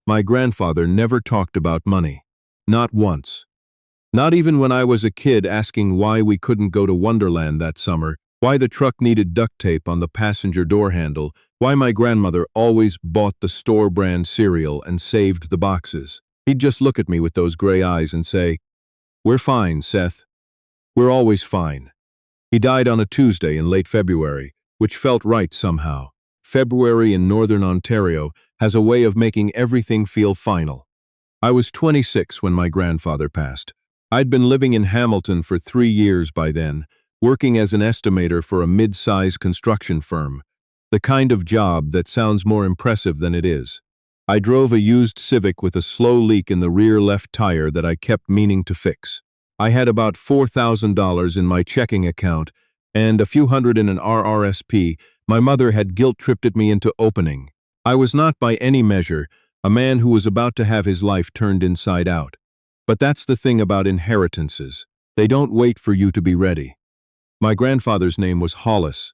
My grandfather never talked about money. Not once. Not even when I was a kid asking why we couldn't go to Wonderland that summer, why the truck needed duct tape on the passenger door handle, why my grandmother always bought the store-brand cereal and saved the boxes. He'd just look at me with those gray eyes and say, "We're fine, Seth. We're always fine." He died on a Tuesday in late February, which felt right somehow. February in northern Ontario has a way of making everything feel final. I was 26 when my grandfather passed. I'd been living in Hamilton for 3 years by then, working as an estimator for a mid-size construction firm, the kind of job that sounds more impressive than it is. I drove a used Civic with a slow leak in the rear left tire that I kept meaning to fix. I had about $4,000 in my checking account and a few hundred in an RRSP my mother had guilt-tripped me into opening. I was not by any measure a man who was about to have his life turned inside out. But that's the thing about inheritances. They don't wait for you to be ready. My grandfather's name was Hollis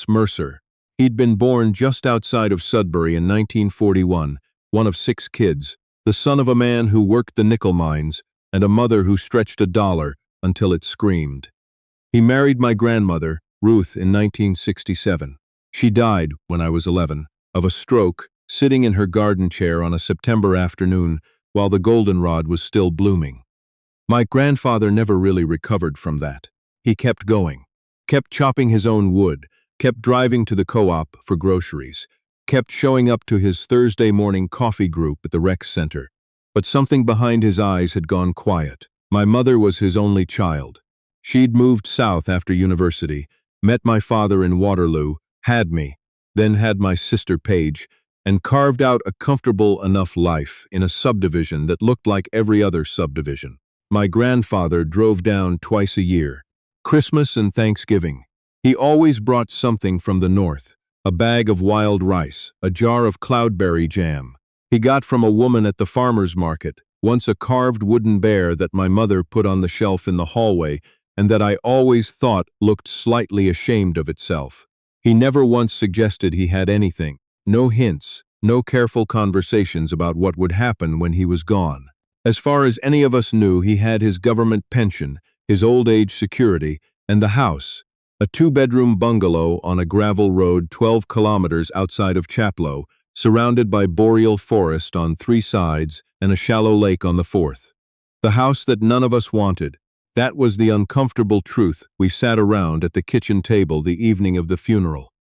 Mercer. He'd been born just outside of Sudbury in 1941, one of 6 kids, the son of a man who worked the nickel mines and a mother who stretched a dollar until it screamed. He married my grandmother, Ruth, in 1967. She died, when I was 11, of a stroke, sitting in her garden chair on a September afternoon while the goldenrod was still blooming. My grandfather never really recovered from that. He kept going, kept chopping his own wood, kept driving to the co-op for groceries, kept showing up to his Thursday morning coffee group at the rec center. But something behind his eyes had gone quiet. My mother was his only child. She'd moved south after university, met my father in Waterloo, had me, then had my sister Paige, and carved out a comfortable enough life in a subdivision that looked like every other subdivision. My grandfather drove down twice a year, Christmas and Thanksgiving. He always brought something from the north, a bag of wild rice, a jar of cloudberry jam. He got from a woman at the farmer's market, once a carved wooden bear that my mother put on the shelf in the hallway and that I always thought looked slightly ashamed of itself. He never once suggested he had anything, no hints, no careful conversations about what would happen when he was gone. As far as any of us knew, he had his government pension, his old age security, and the house, a 2-bedroom bungalow on a gravel road 12 kilometers outside of Chapleau, surrounded by boreal forest on 3 sides and a shallow lake on the 4th. The house that none of us wanted. That was the uncomfortable truth. We sat around at the kitchen table the evening of the funeral.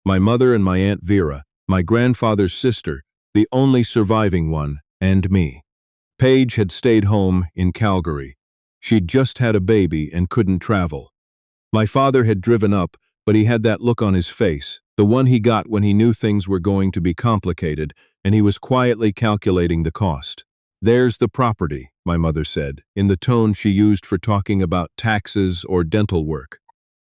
My mother and my Aunt Vera, my grandfather's sister, the only surviving one, and me. Paige had stayed home in Calgary. She'd just had a baby and couldn't travel. My father had driven up, but he had that look on his face, the one he got when he knew things were going to be complicated, and he was quietly calculating the cost. "There's the property," my mother said, in the tone she used for talking about taxes or dental work.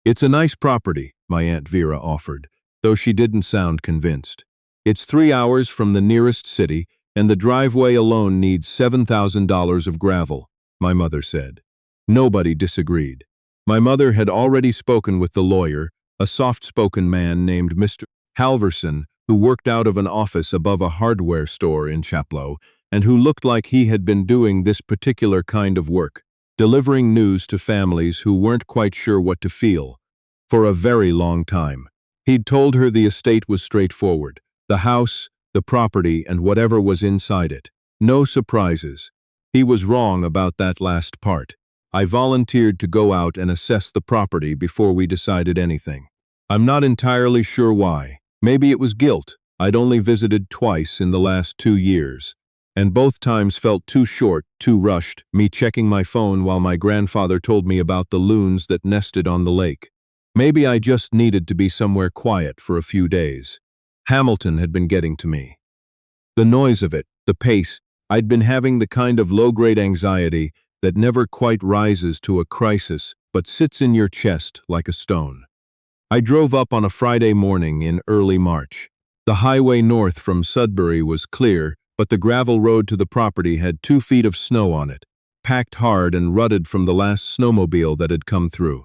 "It's a nice property," my Aunt Vera offered, though she didn't sound convinced. "It's 3 hours from the nearest city, and the driveway alone needs $7,000 of gravel," my mother said. Nobody disagreed. My mother had already spoken with the lawyer, a soft-spoken man named Mr. Halverson, who worked out of an office above a hardware store in Chapleau, and who looked like he had been doing this particular kind of work, delivering news to families who weren't quite sure what to feel, for a very long time. He'd told her the estate was straightforward, the house, the property, and whatever was inside it. No surprises. He was wrong about that last part. I volunteered to go out and assess the property before we decided anything. I'm not entirely sure why. Maybe it was guilt. I'd only visited twice in the last 2 years. And both times felt too short, too rushed, me checking my phone while my grandfather told me about the loons that nested on the lake. Maybe I just needed to be somewhere quiet for a few days. Hamilton had been getting to me. The noise of it, the pace, I'd been having the kind of low-grade anxiety that never quite rises to a crisis but sits in your chest like a stone. I drove up on a Friday morning in early March. The highway north from Sudbury was clear, but the gravel road to the property had 2 feet of snow on it, packed hard and rutted from the last snowmobile that had come through.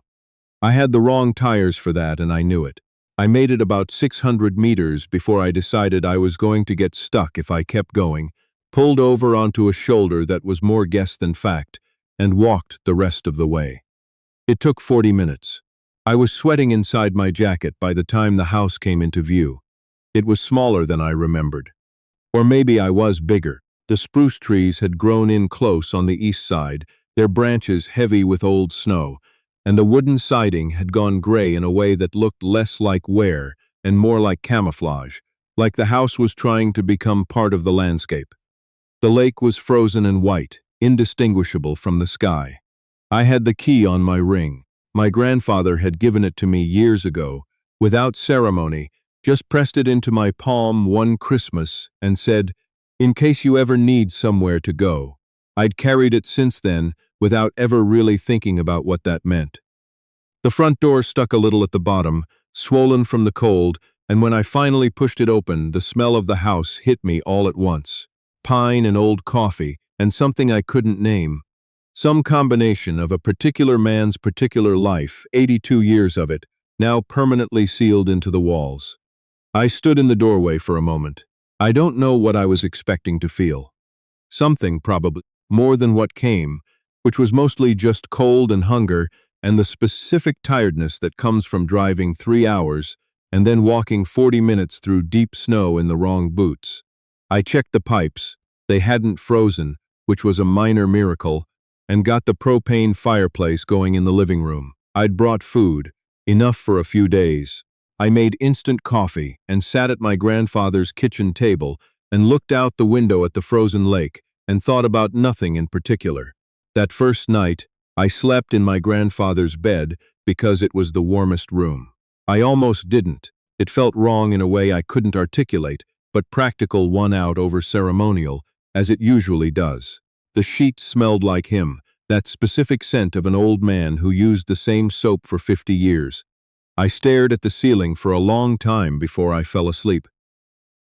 I had the wrong tires for that, and I knew it. I made it about 600 meters before I decided I was going to get stuck if I kept going, pulled over onto a shoulder that was more guess than fact, and walked the rest of the way. It took 40 minutes. I was sweating inside my jacket by the time the house came into view. It was smaller than I remembered. Or maybe I was bigger. The spruce trees had grown in close on the east side, their branches heavy with old snow, and the wooden siding had gone gray in a way that looked less like wear and more like camouflage, like the house was trying to become part of the landscape. The lake was frozen and white, indistinguishable from the sky. I had the key on my ring. My grandfather had given it to me years ago, without ceremony, just pressed it into my palm one Christmas and said, "In case you ever need somewhere to go." I'd carried it since then, without ever really thinking about what that meant. The front door stuck a little at the bottom, swollen from the cold, and when I finally pushed it open, the smell of the house hit me all at once. Pine and old coffee, and something I couldn't name. Some combination of a particular man's particular life, 82 years of it, now permanently sealed into the walls. I stood in the doorway for a moment. I don't know what I was expecting to feel. Something, probably, more than what came, which was mostly just cold and hunger and the specific tiredness that comes from driving 3 hours and then walking 40 minutes through deep snow in the wrong boots. I checked the pipes. They hadn't frozen, which was a minor miracle, and got the propane fireplace going in the living room. I'd brought food, enough for a few days. I made instant coffee and sat at my grandfather's kitchen table and looked out the window at the frozen lake and thought about nothing in particular. That first night, I slept in my grandfather's bed because it was the warmest room. I almost didn't. It felt wrong in a way I couldn't articulate, but practical won out over ceremonial, as it usually does. The sheets smelled like him, that specific scent of an old man who used the same soap for 50 years. I stared at the ceiling for a long time before I fell asleep.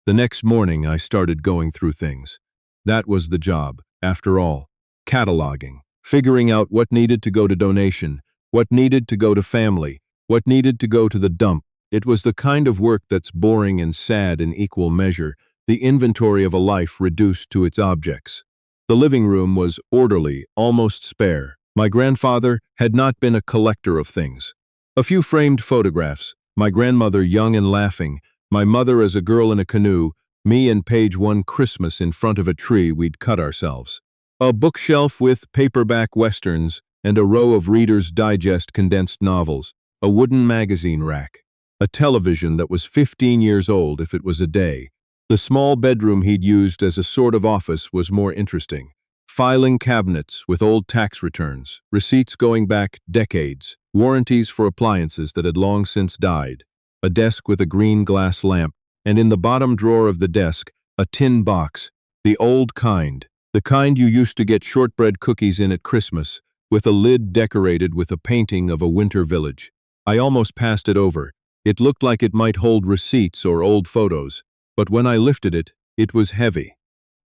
The next morning I started going through things. That was the job, after all. Cataloging, figuring out what needed to go to donation, what needed to go to family, what needed to go to the dump. It was the kind of work that's boring and sad in equal measure, the inventory of a life reduced to its objects. The living room was orderly, almost spare. My grandfather had not been a collector of things. A few framed photographs, my grandmother young and laughing, my mother as a girl in a canoe, me and Paige one Christmas in front of a tree we'd cut ourselves. A bookshelf with paperback westerns and a row of Reader's Digest condensed novels, a wooden magazine rack, a television that was 15 years old if it was a day. The small bedroom he'd used as a sort of office was more interesting. Filing cabinets with old tax returns, receipts going back decades, warranties for appliances that had long since died, a desk with a green glass lamp, and in the bottom drawer of the desk, a tin box, the old kind, the kind you used to get shortbread cookies in at Christmas, with a lid decorated with a painting of a winter village. I almost passed it over. It looked like it might hold receipts or old photos. But when I lifted it, it was heavy.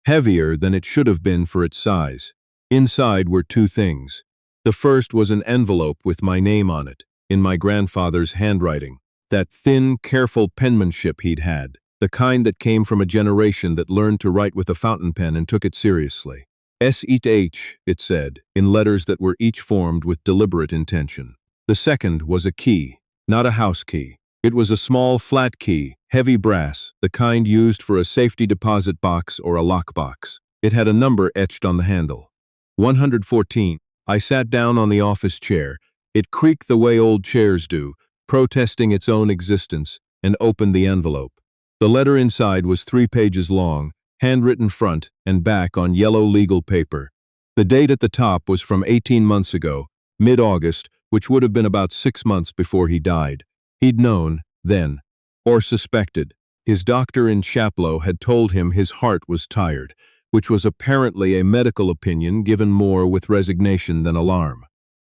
Heavier than it should have been for its size. Inside were two things. The first was an envelope with my name on it, in my grandfather's handwriting. That thin, careful penmanship he'd had, the kind that came from a generation that learned to write with a fountain pen and took it seriously. S-E-H, it said, in letters that were each formed with deliberate intention. The second was a key, not a house key. It was a small, flat key, heavy brass, the kind used for a safety deposit box or a lockbox. It had a number etched on the handle. 114. I sat down on the office chair. It creaked the way old chairs do, protesting its own existence, and opened the envelope. The letter inside was 3 pages long, handwritten front and back on yellow legal paper. The date at the top was from 18 months ago, mid-August, which would have been about 6 months before he died. He'd known, then, or suspected. His doctor in Chaplow had told him his heart was tired, which was apparently a medical opinion given more with resignation than alarm.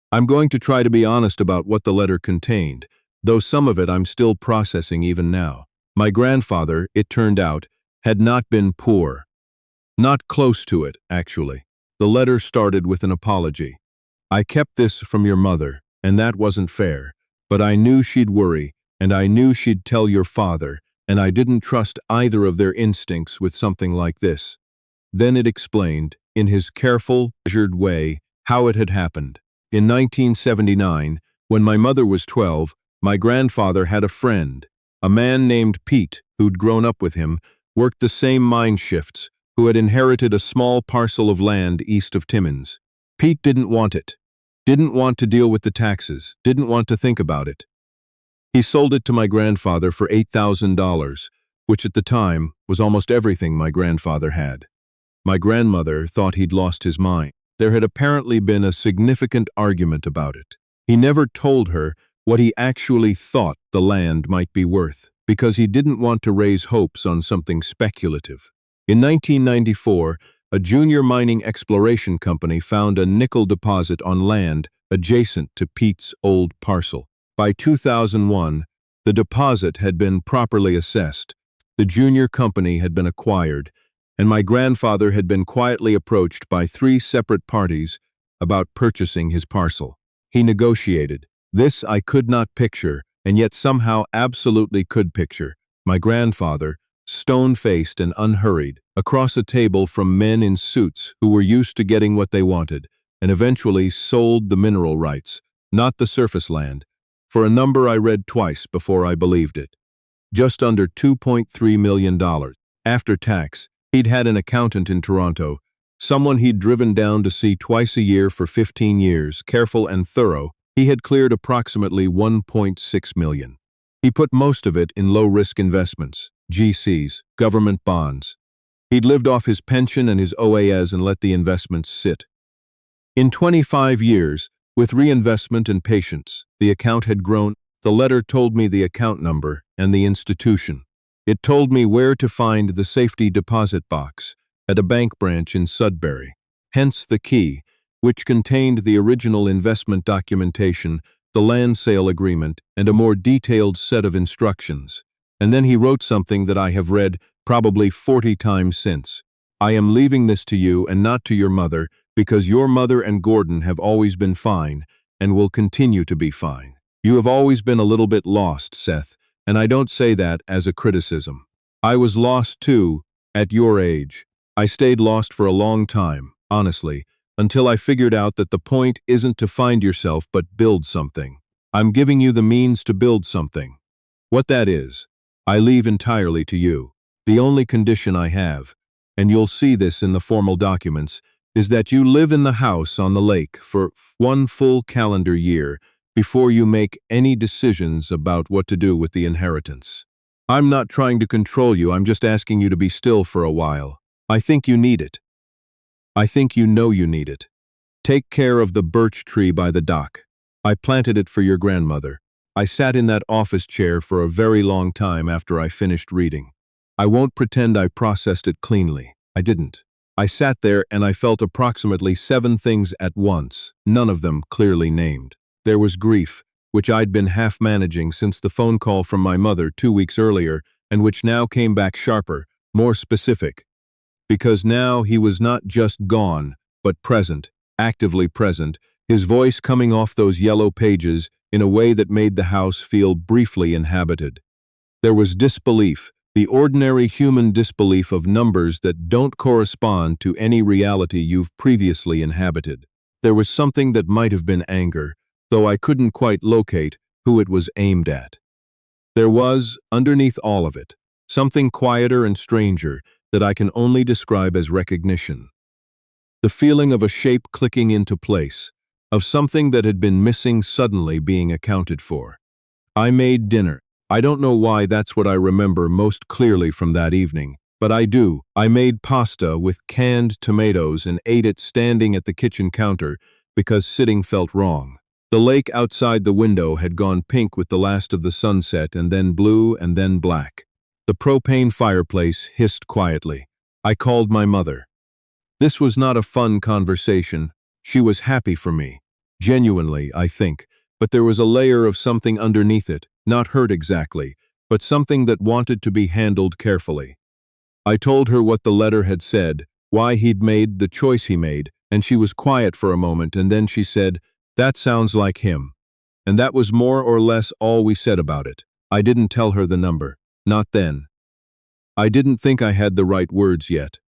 I'm going to try to be honest about what the letter contained, though some of it I'm still processing even now. My grandfather, it turned out, had not been poor. Not close to it, actually. The letter started with an apology. "I kept this from your mother, and that wasn't fair. But I knew she'd worry, and I knew she'd tell your father, and I didn't trust either of their instincts with something like this. Then it explained, in his careful, measured way, how it had happened. In 1979, when my mother was 12, my grandfather had a friend, a man named Pete, who'd grown up with him, worked the same mine shifts, who had inherited a small parcel of land east of Timmins. Pete didn't want it. Didn't want to deal with the taxes, didn't want to think about it. He sold it to my grandfather for $8,000, which at the time was almost everything my grandfather had. My grandmother thought he'd lost his mind. There had apparently been a significant argument about it. He never told her what he actually thought the land might be worth, because he didn't want to raise hopes on something speculative. In 1994, a junior mining exploration company found a nickel deposit on land adjacent to Pete's old parcel. By 2001, the deposit had been properly assessed, the junior company had been acquired, and my grandfather had been quietly approached by 3 separate parties about purchasing his parcel. He negotiated. This I could not picture, and yet somehow absolutely could picture. My grandfather, stone-faced and unhurried, across a table from men in suits who were used to getting what they wanted, and eventually sold the mineral rights, not the surface land, for a number I read twice before I believed it. Just under $2.3 million. After tax, he'd had an accountant in Toronto, someone he'd driven down to see twice a year for 15 years, careful and thorough. He had cleared approximately $1.6 million. He put most of it in low-risk investments, GCs, government bonds. He'd lived off his pension and his OAS and let the investments sit. In 25 years, with reinvestment and patience, the account had grown. The letter told me the account number and the institution. It told me where to find the safety deposit box at a bank branch in Sudbury. Hence the key, which contained the original investment documentation, the land sale agreement, and a more detailed set of instructions. And then he wrote something that I have read probably 40 times since. I am leaving this to you and not to your mother, because your mother and Gordon have always been fine and will continue to be fine. You have always been a little bit lost, Seth, and I don't say that as a criticism. I was lost too, at your age. I stayed lost for a long time, honestly, until I figured out that the point isn't to find yourself but build something. I'm giving you the means to build something. What that is, I leave entirely to you. The only condition I have, and you'll see this in the formal documents, is that you live in the house on the lake for 1 full calendar year before you make any decisions about what to do with the inheritance. I'm not trying to control you, I'm just asking you to be still for a while. I think you need it. I think you know you need it. Take care of the birch tree by the dock. I planted it for your grandmother. I sat in that office chair for a very long time after I finished reading. I won't pretend I processed it cleanly. I didn't. I sat there and I felt approximately 7 things at once, none of them clearly named. There was grief, which I'd been half managing since the phone call from my mother 2 weeks earlier, and which now came back sharper, more specific. Because now he was not just gone, but present, actively present, his voice coming off those yellow pages in a way that made the house feel briefly inhabited. There was disbelief, the ordinary human disbelief of numbers that don't correspond to any reality you've previously inhabited. There was something that might have been anger, though I couldn't quite locate who it was aimed at. There was, underneath all of it, something quieter and stranger that I can only describe as recognition. The feeling of a shape clicking into place, of something that had been missing suddenly being accounted for. I made dinner. I don't know why that's what I remember most clearly from that evening, but I do. I made pasta with canned tomatoes and ate it standing at the kitchen counter because sitting felt wrong. The lake outside the window had gone pink with the last of the sunset and then blue and then black. The propane fireplace hissed quietly. I called my mother. This was not a fun conversation. She was happy for me. Genuinely, I think, but there was a layer of something underneath it, not hurt exactly, but something that wanted to be handled carefully. I told her what the letter had said, why he'd made the choice he made, and she was quiet for a moment, and then she said, "That sounds like him." And that was more or less all we said about it. I didn't tell her the number. Not then. I didn't think I had the right words yet.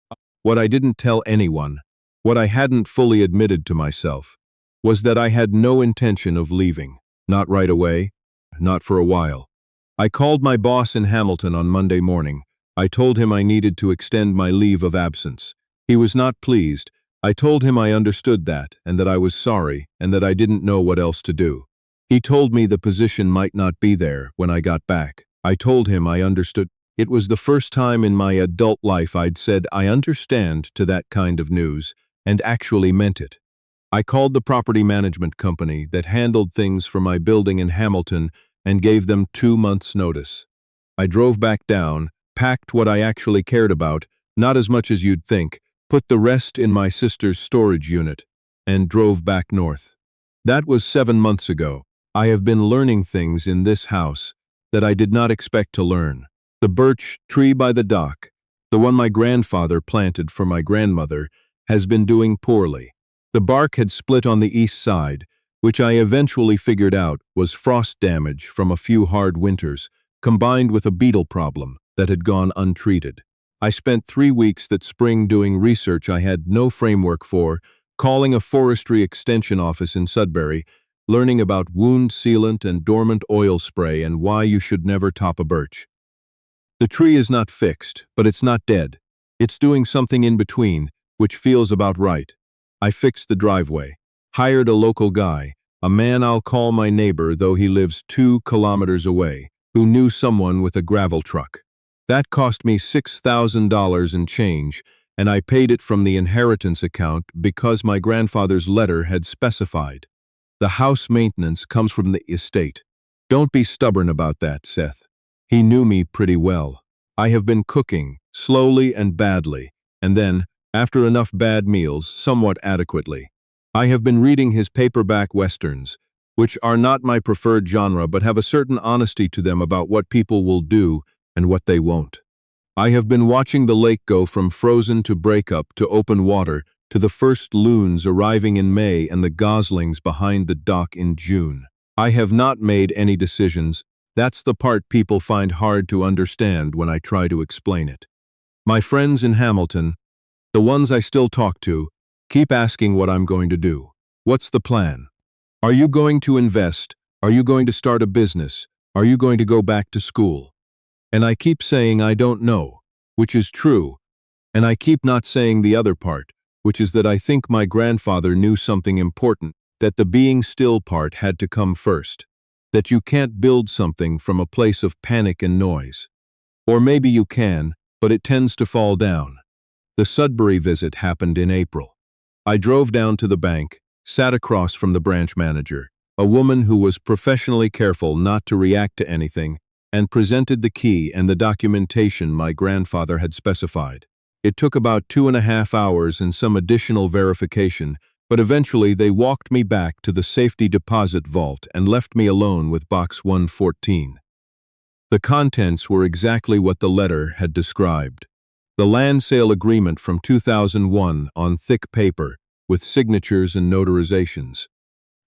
what I didn't tell anyone, what I hadn't fully admitted to myself, was that I had no intention of leaving. Not right away, not for a while. I called my boss in Hamilton on Monday morning. I told him I needed to extend my leave of absence. He was not pleased. I told him I understood that, and that I was sorry, and that I didn't know what else to do. He told me the position might not be there when I got back. I told him I understood. It was the first time in my adult life I'd said I understand to that kind of news, and actually meant it. I called the property management company that handled things for my building in Hamilton and gave them 2 months' notice. I drove back down, packed what I actually cared about, not as much as you'd think, put the rest in my sister's storage unit, and drove back north. That was 7 months ago. I have been learning things in this house that I did not expect to learn. The birch tree by the dock, the one my grandfather planted for my grandmother, has been doing poorly. The bark had split on the east side, which I eventually figured out was frost damage from a few hard winters, combined with a beetle problem that had gone untreated. I spent 3 weeks that spring doing research I had no framework for, calling a forestry extension office in Sudbury, learning about wound sealant and dormant oil spray and why you should never top a birch. The tree is not fixed, but it's not dead. It's doing something in between, which feels about right. I fixed the driveway, hired a local guy, a man I'll call my neighbor though he lives 2 kilometers away, who knew someone with a gravel truck. That cost me $6,000 in change, and I paid it from the inheritance account because my grandfather's letter had specified. The house maintenance comes from the estate. Don't be stubborn about that, Seth. He knew me pretty well. I have been cooking, slowly and badly, and then, after enough bad meals, somewhat adequately. I have been reading his paperback westerns, which are not my preferred genre but have a certain honesty to them about what people will do and what they won't. I have been watching the lake go from frozen to breakup to open water to the first loons arriving in May and the goslings behind the dock in June. I have not made any decisions. That's the part people find hard to understand when I try to explain it. My friends in Hamilton, the ones I still talk to, keep asking what I'm going to do. What's the plan? Are you going to invest? Are you going to start a business? Are you going to go back to school? And I keep saying I don't know, which is true, and I keep not saying the other part, which is that I think my grandfather knew something important, that the being still part had to come first, that you can't build something from a place of panic and noise. Or maybe you can, but it tends to fall down. The Sudbury visit happened in April. I drove down to the bank, sat across from the branch manager, a woman who was professionally careful not to react to anything, and presented the key and the documentation my grandfather had specified. It took about 2.5 hours and some additional verification, but eventually they walked me back to the safety deposit vault and left me alone with box 114. The contents were exactly what the letter had described. The land sale agreement from 2001 on thick paper, with signatures and notarizations.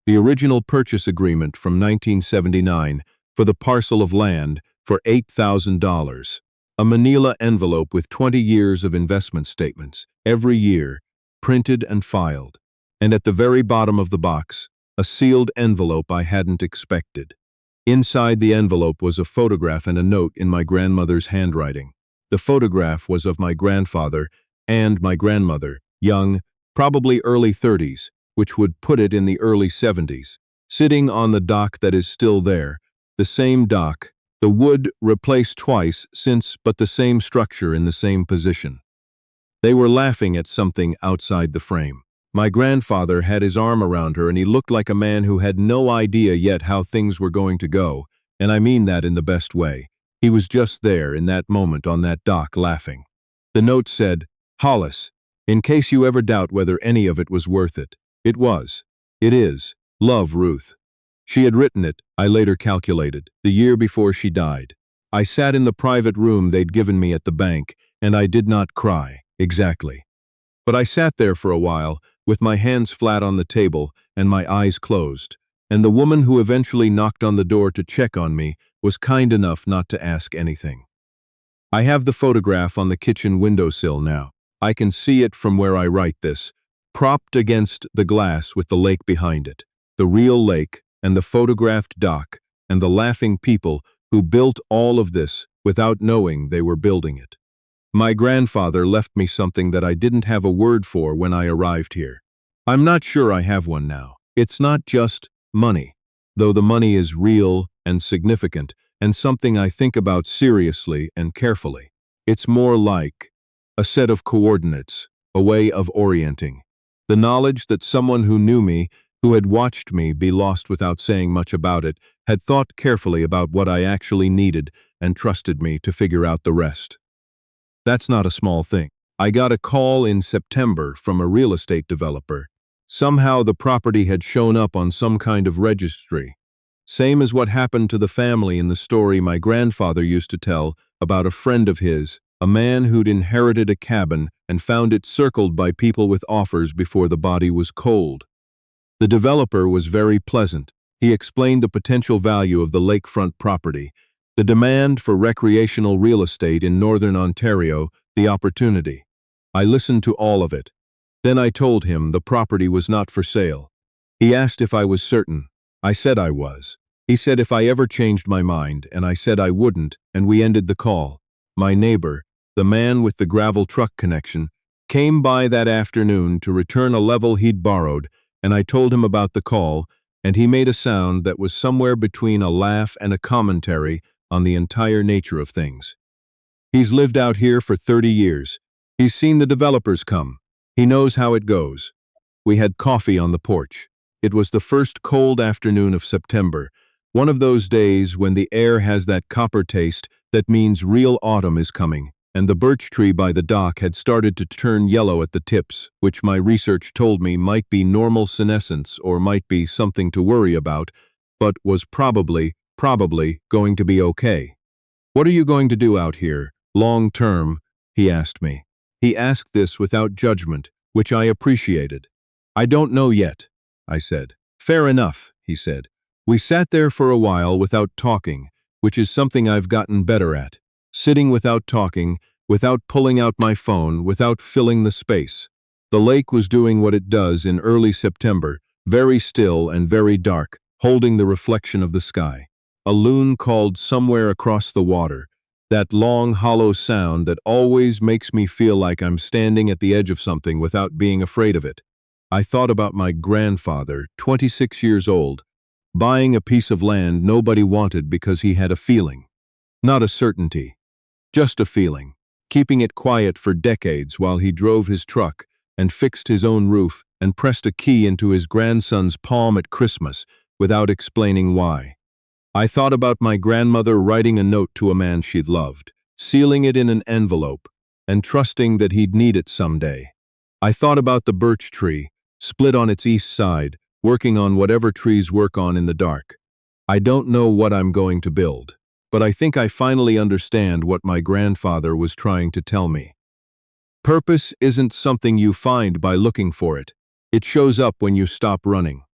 The original purchase agreement from 1979 for the parcel of land for $8,000. A manila envelope with 20 years of investment statements, every year, printed and filed. And at the very bottom of the box, a sealed envelope I hadn't expected. Inside the envelope was a photograph and a note in my grandmother's handwriting. The photograph was of my grandfather and my grandmother, young, probably early 30s, which would put it in the early 70s, sitting on the dock that is still there, the same dock, the wood replaced twice since, but the same structure in the same position. They were laughing at something outside the frame. My grandfather had his arm around her and he looked like a man who had no idea yet how things were going to go, and I mean that in the best way. He was just there in that moment on that dock laughing. The note said, "Hollis, in case you ever doubt whether any of it was worth it. It was. It is. Love, Ruth." She had written it, I later calculated, the year before she died. I sat in the private room they'd given me at the bank, and I did not cry, exactly. But I sat there for a while, with my hands flat on the table and my eyes closed, and the woman who eventually knocked on the door to check on me was kind enough not to ask anything. I have the photograph on the kitchen windowsill now. I can see it from where I write this, propped against the glass with the lake behind it, the real lake and the photographed dock and the laughing people who built all of this without knowing they were building it. My grandfather left me something that I didn't have a word for when I arrived here. I'm not sure I have one now. It's not just money, though the money is real and significant and something I think about seriously and carefully. It's more like a set of coordinates, a way of orienting. The knowledge that someone who knew me, who had watched me be lost without saying much about it, had thought carefully about what I actually needed and trusted me to figure out the rest. That's not a small thing. I got a call in September from a real estate developer. Somehow the property had shown up on some kind of registry. Same as what happened to the family in the story my grandfather used to tell about a friend of his, a man who'd inherited a cabin and found it circled by people with offers before the body was cold. The developer was very pleasant. He explained the potential value of the lakefront property, the demand for recreational real estate in northern Ontario, the opportunity. I listened to all of it. Then I told him the property was not for sale. He asked if I was certain. I said I was. He said if I ever changed my mind, and I said I wouldn't, and we ended the call. My neighbor, the man with the gravel truck connection, came by that afternoon to return a level he'd borrowed, and I told him about the call, and he made a sound that was somewhere between a laugh and a commentary on the entire nature of things. He's lived out here for 30 years. He's seen the developers come. He knows how it goes. We had coffee on the porch. It was the first cold afternoon of September, one of those days when the air has that copper taste that means real autumn is coming, and the birch tree by the dock had started to turn yellow at the tips, which my research told me might be normal senescence or might be something to worry about, but was probably going to be okay. "What are you going to do out here, long term?" he asked me. He asked this without judgment, which I appreciated. "I don't know yet," I said. "Fair enough," he said. We sat there for a while without talking, which is something I've gotten better at. Sitting without talking, without pulling out my phone, without filling the space. The lake was doing what it does in early September, very still and very dark, holding the reflection of the sky. A loon called somewhere across the water, that long, hollow sound that always makes me feel like I'm standing at the edge of something without being afraid of it. I thought about my grandfather, 26 years old, buying a piece of land nobody wanted because he had a feeling. Not a certainty, just a feeling, keeping it quiet for decades while he drove his truck and fixed his own roof and pressed a key into his grandson's palm at Christmas without explaining why. I thought about my grandmother writing a note to a man she'd loved, sealing it in an envelope, and trusting that he'd need it someday. I thought about the birch tree, split on its east side, working on whatever trees work on in the dark. I don't know what I'm going to build, but I think I finally understand what my grandfather was trying to tell me. Purpose isn't something you find by looking for it. It shows up when you stop running.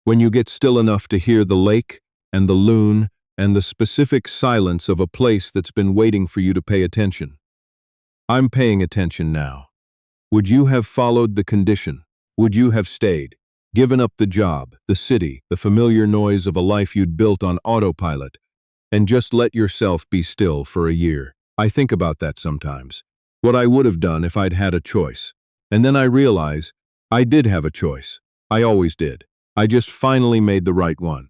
When you get still enough to hear the lake and the loon and the specific silence of a place that's been waiting for you to pay attention. I'm paying attention now. Would you have followed the condition? Would you have stayed? Given up the job, the city, the familiar noise of a life you'd built on autopilot, and just let yourself be still for a year? I think about that sometimes. What I would have done if I'd had a choice. And then I realize I did have a choice. I always did. I just finally made the right one.